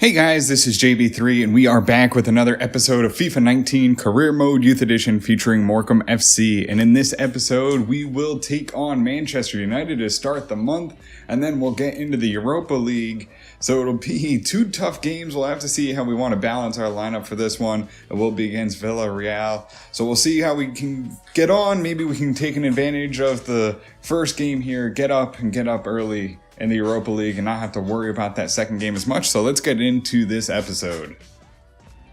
Hey guys, this is JB3 and we are back with another episode of FIFA 19 Career Mode Youth Edition featuring Morecambe FC. And in this episode, we will take on Manchester United to start the month, and then we'll get into the Europa League. So it'll be two tough games. We'll have to see how we want to balance our lineup for this one. It will be against Villarreal. So we'll see how we can get on. Maybe we can take an advantage of the first game here, get up early in the Europa League and not have to worry about that second game as much. So let's get into this episode.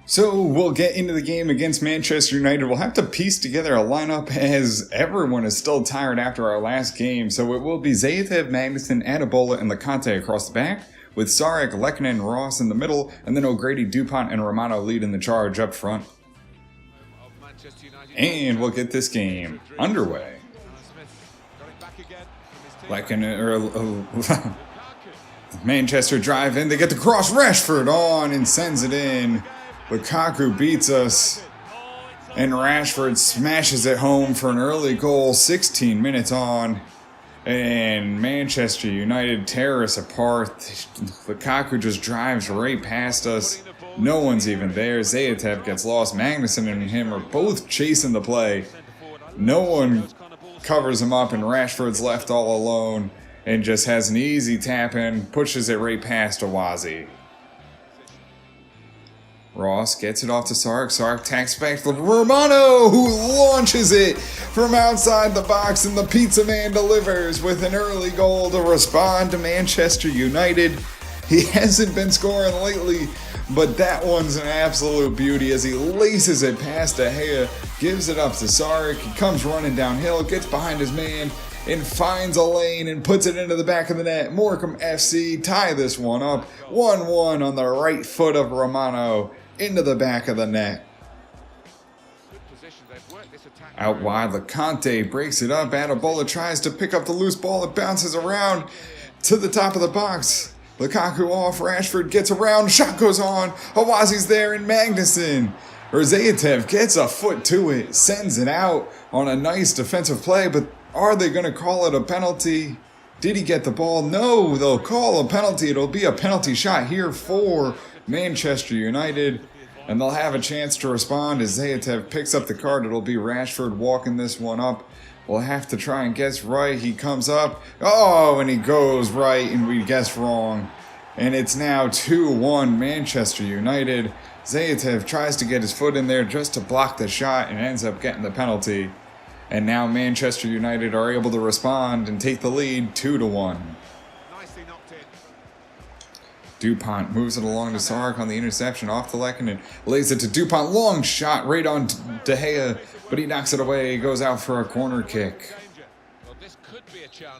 So we'll get into the game against Manchester United. We'll have to piece together a lineup as everyone is still tired after our last game. So it will be Zayatev, Magnuson, Adebola, and Lecante across the back, with Sarek, Lekkonen, and Ross in the middle, and then O'Grady, Dupont, and Romano leading the charge up front. And we'll get this game underway. Manchester drive in, they get the cross, Rashford on and sends it in. Lukaku beats us, and Rashford smashes it home for an early goal 16 minutes on. And Manchester United tear us apart. Lukaku just drives right past us. No one's even there. Zayatev gets lost. Magnuson and him are both chasing the play. No one covers him up, and Rashford's left all alone and just has an easy tap in, pushes it right past Awazi. Ross gets it off to Sark. Sark tacks back to Romano, who launches it from outside the box, and the pizza man delivers with an early goal to respond to Manchester United. He hasn't been scoring lately, but that one's an absolute beauty as he laces it past De Gea, gives it up to Sarek. He comes running downhill, gets behind his man, and finds a lane and puts it into the back of the net. Morecambe FC tie this one up, 1-1 on the right foot of Romano into the back of the net. Out wide, Lecante breaks it up. Adebola tries to pick up the loose ball. It bounces around to the top of the box. Lukaku off, Rashford gets around, shot goes on, Awazi's there, and Magnuson, or Zayatev, gets a foot to it, sends it out on a nice defensive play, but are they going to call it a penalty? Did he get the ball? No, they'll call a penalty. It'll be a penalty shot here for Manchester United, and they'll have a chance to respond as Zayatev picks up the card. It'll be Rashford walking this one up. We'll have to try and guess right. He comes up. Oh, and he goes right, and we guess wrong. And it's now 2-1 Manchester United. Zayatev tries to get his foot in there just to block the shot and ends up getting the penalty. And now Manchester United are able to respond and take the lead 2-1. Dupont moves it along to Sark on the interception, off the Lekkonen, lays it to Dupont, long shot right on De Gea, but he knocks it away. He goes out for a corner kick.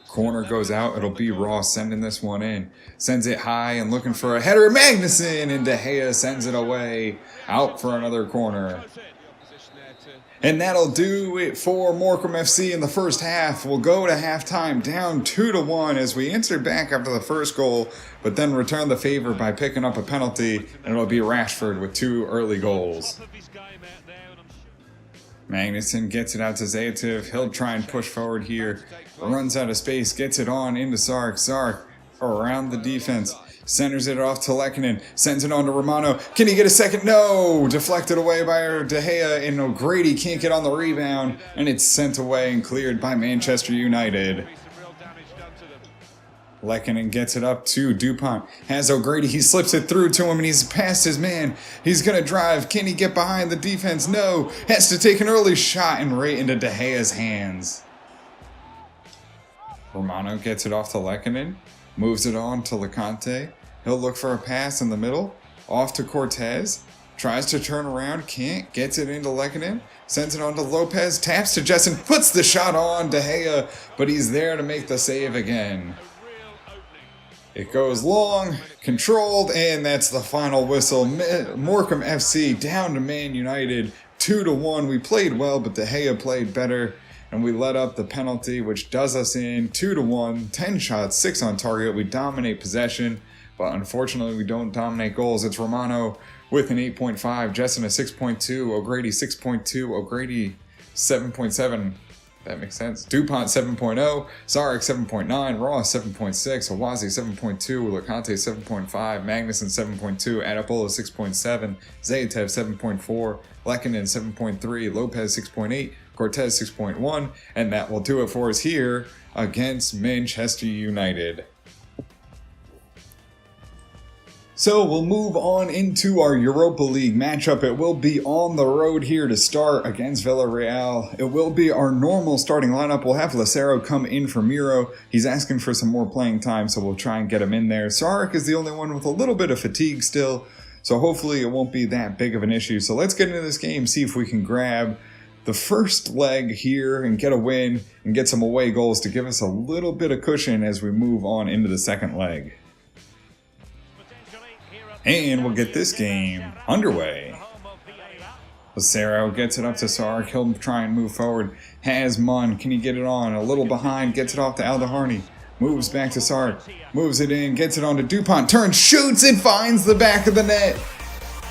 Corner goes out. It'll be Ross sending this one in. Sends it high and looking for a header. Magnuson, and De Gea sends it away, out for another corner. And that'll do it for Morecambe FC in the first half. We'll go to halftime down 2-1 as we answered back after the first goal, but then return the favor by picking up a penalty, and it'll be Rashford with two early goals. Magnuson gets it out to Zayatev. He'll try and push forward here. Runs out of space, gets it on into Sark. Sark around the defense. Centers it off to Lekkonen. Sends it on to Romano. Can he get a second? No! Deflected away by De Gea, and O'Grady can't get on the rebound. And it's sent away and cleared by Manchester United. Lekkonen gets it up to Dupont. Has O'Grady. He slips it through to him, and he's past his man. He's going to drive. Can he get behind the defense? No. Has to take an early shot and right into De Gea's hands. Romano gets it off to Lekkonen. Moves it on to Lecante. He'll look for a pass in the middle. Off to Cortez. Tries to turn around. Can't. Gets it into Lekkonen. Sends it on to Lopez. Taps to Jessen. Puts the shot on De Gea. But he's there to make the save again. It goes long. Controlled. And that's the final whistle. Morecambe FC down to Man United. 2-1. We played well, but De Gea played better. And we let up the penalty, which does us in 2-1. 10 shots, 6 on target. We dominate possession. But unfortunately, we don't dominate goals. It's Romano with an 8.5, Jessen a 6.2, O'Grady 6.2, O'Grady 7.7. That makes sense. DuPont 7.0, Sarek 7.9, Ross 7.6, Awazi 7.2, Lecante 7.5, Magnuson 7.2, Adapolo 6.7, Zayatev 7.4, Lekkonen 7.3, Lopez 6.8, Cortez 6.1, and that will do it for us here against Manchester United. So we'll move on into our Europa League matchup. It will be on the road here to start against Villarreal. It will be our normal starting lineup. We'll have Lucero come in for Miro. He's asking for some more playing time, so we'll try and get him in there. Sarek is the only one with a little bit of fatigue still, so hopefully it won't be that big of an issue. So let's get into this game, see if we can grab the first leg here and get a win and get some away goals to give us a little bit of cushion as we move on into the second leg. And we'll get this game underway. Lucero gets it up to Sark. He'll try and move forward. Has Munn. Can he get it on? A little behind. Gets it off to Aldeharney. Moves back to Sark. Moves it in. Gets it on to DuPont. Turns, shoots, and finds the back of the net.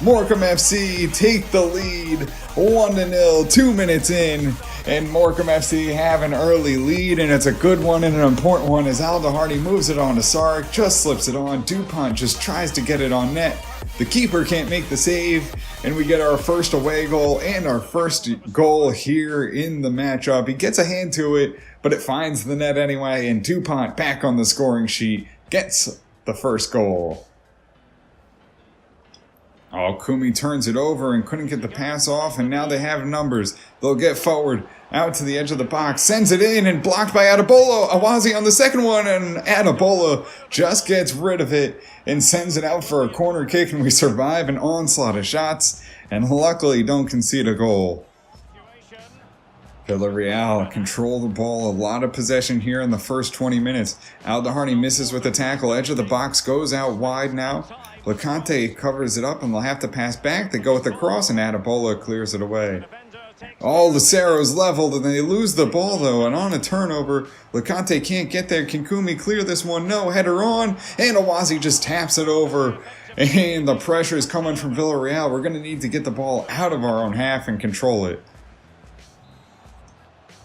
Morecambe FC take the lead 1-0, 2 minutes in, and Morecambe FC have an early lead, and it's a good one and an important one as Aldeharney moves it on to Sark, just slips it on. DuPont just tries to get it on net. The keeper can't make the save, and we get our first away goal and our first goal here in the matchup. He gets a hand to it, but it finds the net anyway, and DuPont back on the scoring sheet gets the first goal. Oh, Kumi turns it over and couldn't get the pass off, and now they have numbers. They'll get forward, out to the edge of the box, sends it in, and blocked by Adapolo. Awazi on the second one, and Adapolo just gets rid of it and sends it out for a corner kick, and we survive an onslaught of shots, and luckily don't concede a goal. Villarreal control the ball, a lot of possession here in the first 20 minutes. Aldeharney misses with the tackle, edge of the box, goes out wide now. Lecante covers it up and they'll have to pass back. They go with the cross and Adapolo clears it away. Oh, Lucero's leveled and they lose the ball though, and on a turnover, Lecante can't get there. Can Kumi clear this one? No, header on, and Awazi just taps it over. And the pressure is coming from Villarreal. We're going to need to get the ball out of our own half and control it.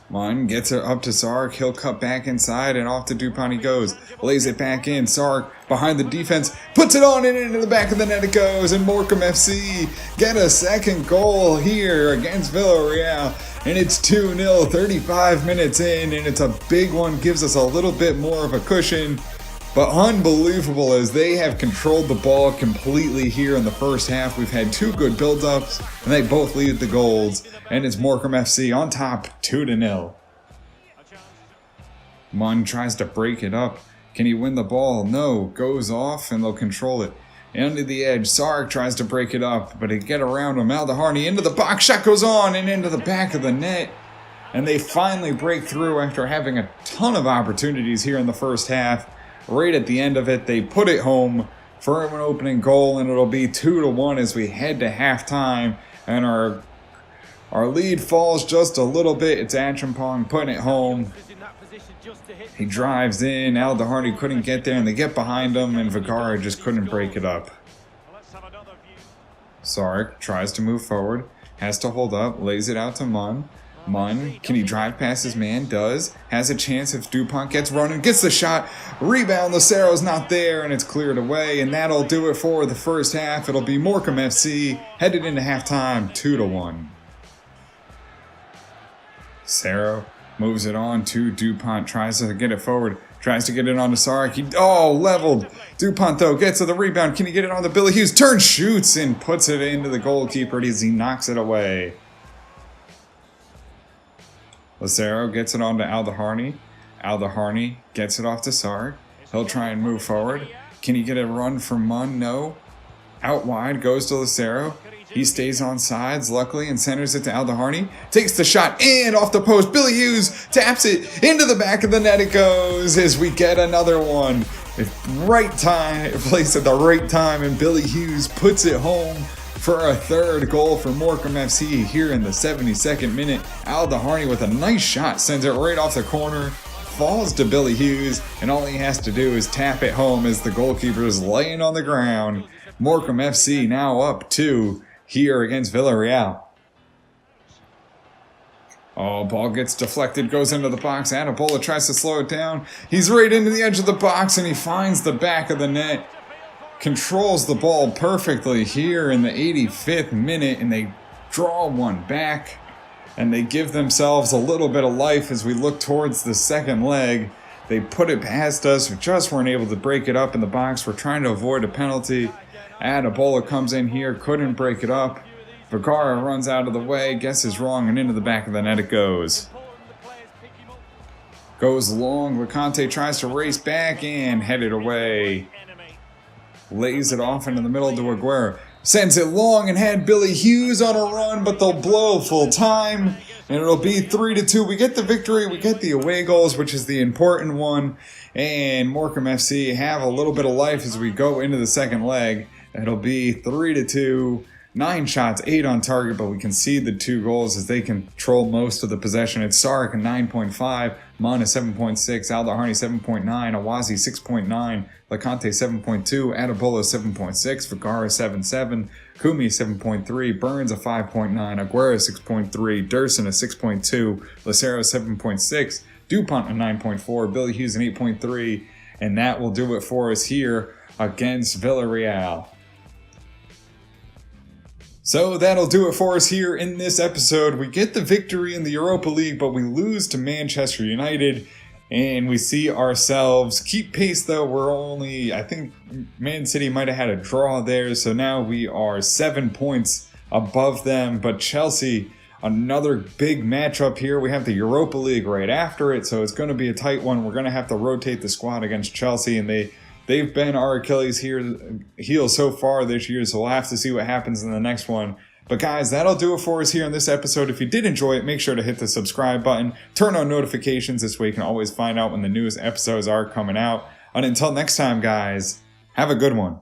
Munn gets it up to Sark. He'll cut back inside and off to DuPont he goes. Lays it back in. Sark behind the defense. Puts it on and into the back of the net it goes. And Morecambe FC get a second goal here against Villarreal. And it's 2-0, 35 minutes in. And it's a big one. Gives us a little bit more of a cushion. But unbelievable as they have controlled the ball completely here in the first half. We've had two good build-ups, and they both lead the goals. And it's Morecambe FC on top, 2-0. Munn tries to break it up. Can he win the ball? No. Goes off, and they'll control it. Under the edge, Sark tries to break it up, but he get around him. Aldeharney into the box, shot goes on, and into the back of the net. And they finally break through after having a ton of opportunities here in the first half. Right at the end of it, they put it home for an opening goal, and it'll be 2-1 as we head to halftime. And our lead falls just a little bit. It's Achampong putting it home. He drives in. Aldeharney couldn't get there, and they get behind him, and Vergara just couldn't break it up. Sark tries to move forward, has to hold up, lays it out to Munn. Munn, can he drive past his man? Does. Has a chance if DuPont gets running. Gets the shot. Rebound. Lucero's not there and it's cleared away. And that'll do it for the first half. It'll be Morecambe FC headed into halftime 2-1. Lucero moves it on to DuPont. Tries to get it forward. Tries to get it on to Sark. Leveled. DuPont, though, gets to the rebound. Can he get it on to Billy Hughes? Turns, shoots, and puts it into the goalkeeper as he knocks it away. Lucero gets it on to Aldeharney. Aldeharney gets it off to Sark. He'll try and move forward. Can he get a run from Munn? No. Out wide goes to Lucero. He stays on sides, luckily, and centers it to Aldeharney. Takes the shot in off the post. Billy Hughes taps it into the back of the net. It goes as we get another one. Right time, placed at the right time, and Billy Hughes puts it home for a third goal for Morecambe FC here in the 72nd minute. Aldeharney with a nice shot sends it right off the corner. Falls to Billy Hughes, and all he has to do is tap it home as the goalkeeper is laying on the ground. Morecambe FC now up 2 here against Villarreal. Oh, ball gets deflected, goes into the box. Adebola tries to slow it down. He's right into the edge of the box, and he finds the back of the net. Controls the ball perfectly here in the 85th minute, and they draw one back. And they give themselves a little bit of life as we look towards the second leg. They put it past us. We just weren't able to break it up in the box. We're trying to avoid a penalty. Adebola comes in here, couldn't break it up. Vergara runs out of the way, guesses wrong, and into the back of the net it goes. Goes long, LeConte tries to race back and head it away. Lays it off into the middle to Aguero. Sends it long and had Billy Hughes on a run, but they'll blow full time. And it'll be 3-2. We get the victory, we get the away goals, which is the important one. And Morecambe FC have a little bit of life as we go into the second leg. It'll be 3-2. 9 shots, 8 on target, but we concede the 2 goals as they control most of the possession. It's Sarek a 9.5, Mana 7.6, Aldaharni 7.9, Awazi 6.9, LeConte 7.2, Adebola 7.6, Vergara 7.7, Kumi 7.3, Burns a 5.9, Aguero 6.3, Durson a 6.2, Lucero 7.6, DuPont a 9.4, Billy Hughes an 8.3, and that will do it for us here against Villarreal. So that'll do it for us here in this episode. We get the victory in the Europa League, but we lose to Manchester United, and we see ourselves keep pace though. We're only, I think Man City might have had a draw there, so now we are 7 points above them. But Chelsea, another big matchup here. We have the Europa League right after it, so it's going to be a tight one. We're going to have to rotate the squad against Chelsea, and They've been our Achilles heel so far this year, so we'll have to see what happens in the next one. But guys, that'll do it for us here in this episode. If you did enjoy it, make sure to hit the subscribe button. Turn on notifications. This way you can always find out when the newest episodes are coming out. And until next time, guys, have a good one.